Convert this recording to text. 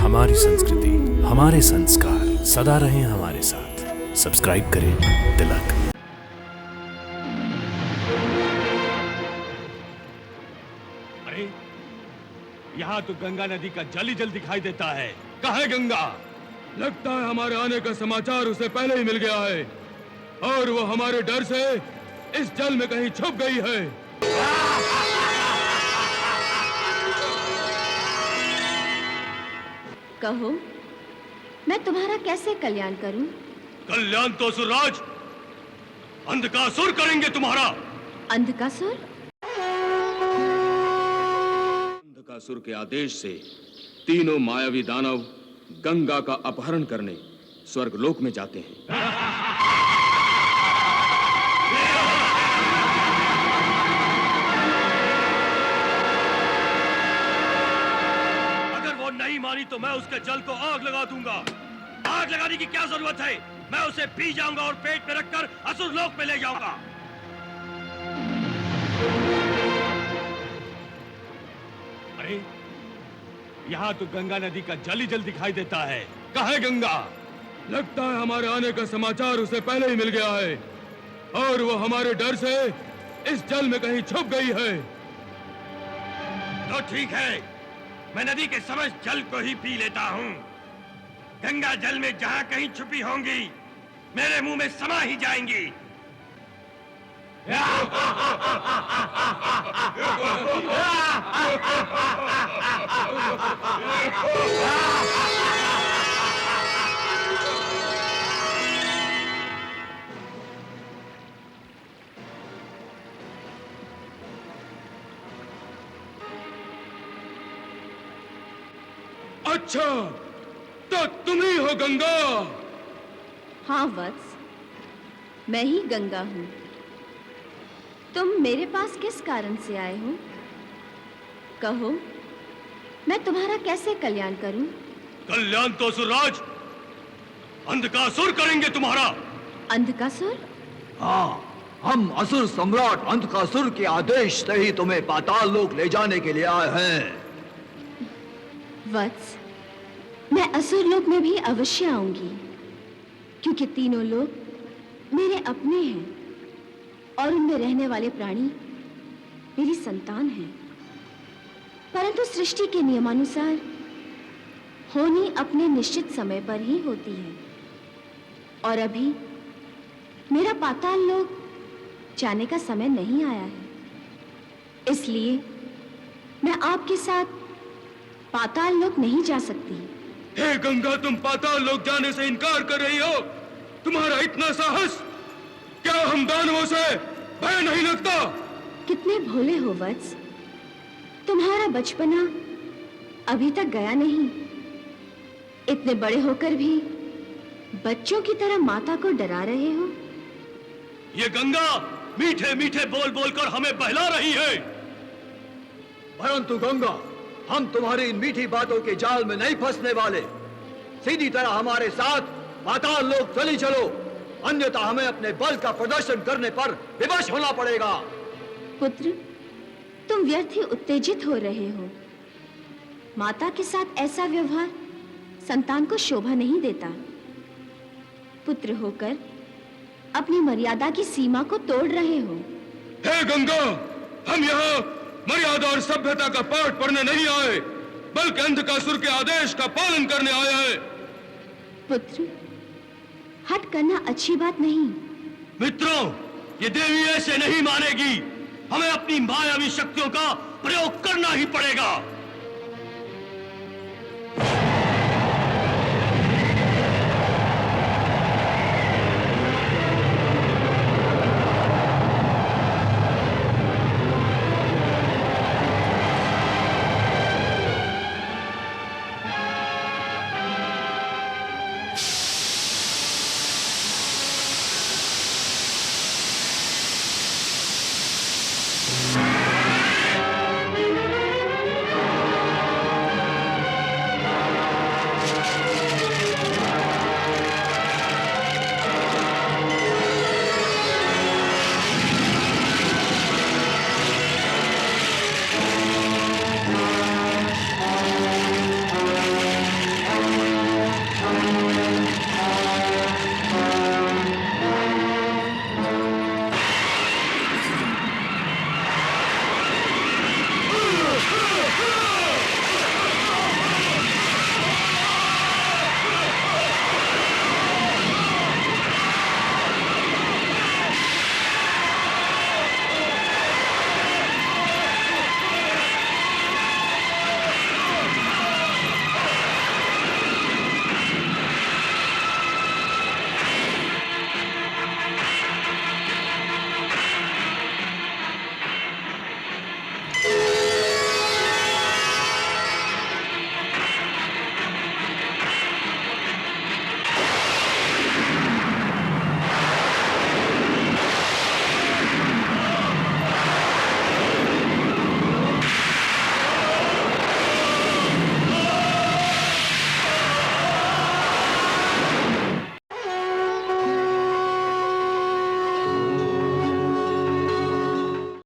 हमारी संस्कृति, हमारे संस्कार सदा रहें हमारे साथ। सब्सक्राइब करें तिलक। अरे यहाँ तो गंगा नदी का जल ही जल दिखाई देता है। कहाँ है गंगा? लगता है हमारे आने का समाचार उसे पहले ही मिल गया है और वो हमारे डर से इस जल में कहीं छुप गई है। कहो, मैं तुम्हारा कैसे कल्याण करूं? कल्याण तो असुरराज अंधकासुर करेंगे तुम्हारा। अंधकासुर? अंधकासुर के आदेश से तीनों मायावी दानव गंगा का अपहरण करने स्वर्गलोक में जाते हैं। अगर वो नहीं मानी तो मैं उसके जल को आग लगा दूंगा। आग लगाने की क्या जरूरत है? मैं उसे पी जाऊंगा और पेट में रखकर असुर लोक में ले जाऊंगा। अरे यहाँ तो गंगा नदी का जल ही जल दिखाई देता है। कहाँ है गंगा? लगता है हमारे आने का समाचार उसे पहले ही मिल गया है और वो हमारे डर से इस जल में कहीं छुप गई है। तो ठीक है, मैं नदी के समझ जल को ही पी लेता हूँ। गंगा जल में जहाँ कहीं छुपी होंगी मेरे मुंह में समा ही जाएंगी। अच्छा, तो तुम ही हो गंगा? हाँ वत्स, मैं ही गंगा हूँ। तुम मेरे पास किस कारण से आए हो? कहो, मैं तुम्हारा कैसे कल्याण करूं? कल्याण तो असुरराज अंधकासुर करेंगे तुम्हारा। अंधकासुर? हाँ, हम असुर सम्राट अंधकासुर के आदेश से ही तुम्हें पाताल लोक ले जाने के लिए आए हैं। वत्स, मैं असुर लोक में भी अवश्य आऊंगी, क्योंकि तीनों लोग मेरे अपने हैं और उनमें रहने वाले प्राणी मेरी संतान हैं। परंतु सृष्टि के नियमानुसार होनी अपने निश्चित समय पर ही होती है और अभी मेरा पाताल लोक जाने का समय नहीं आया है। इसलिए मैं आपके साथ पाताल लोक नहीं जा सकती। हे गंगा, तुम पाताल लोक जाने से इनकार कर रही हो? तुम्हारा इतना साहस! क्या हम दानवों से भय नहीं लगता? कितने भोले हो वत्स, तुम्हारा बचपना अभी तक गया नहीं। इतने बड़े होकर भी बच्चों की तरह माता को डरा रहे हो। ये गंगा मीठे मीठे बोल बोलकर हमें बहला रही है। परंतु गंगा, हम तुम्हारी इन मीठी बातों के जाल में नहीं फंसने वाले। सीधी तरह हमारे साथ पाताल लोक चली चलो, अन्यथा हमें अपने बल का प्रदर्शन करने पर विवश होना पड़ेगा। पुत्र, तुम व्यर्थ ही उत्तेजित हो रहे हो। माता के साथ ऐसा व्यवहार संतान को शोभा नहीं देता। पुत्र होकर अपनी मर्यादा की सीमा को तोड़ रहे हो। हे गंगा, हम यहाँ मर्यादा और सभ्यता का पाठ पढ़ने नहीं आए, बल्कि अंधकासुर के आदेश का पालन करने आए हैं। पुत्र, हट करना अच्छी बात नहीं। मित्रों, ये देवी ऐसे नहीं मानेगी। हमें अपनी मायावी शक्तियों का प्रयोग करना ही पड़ेगा।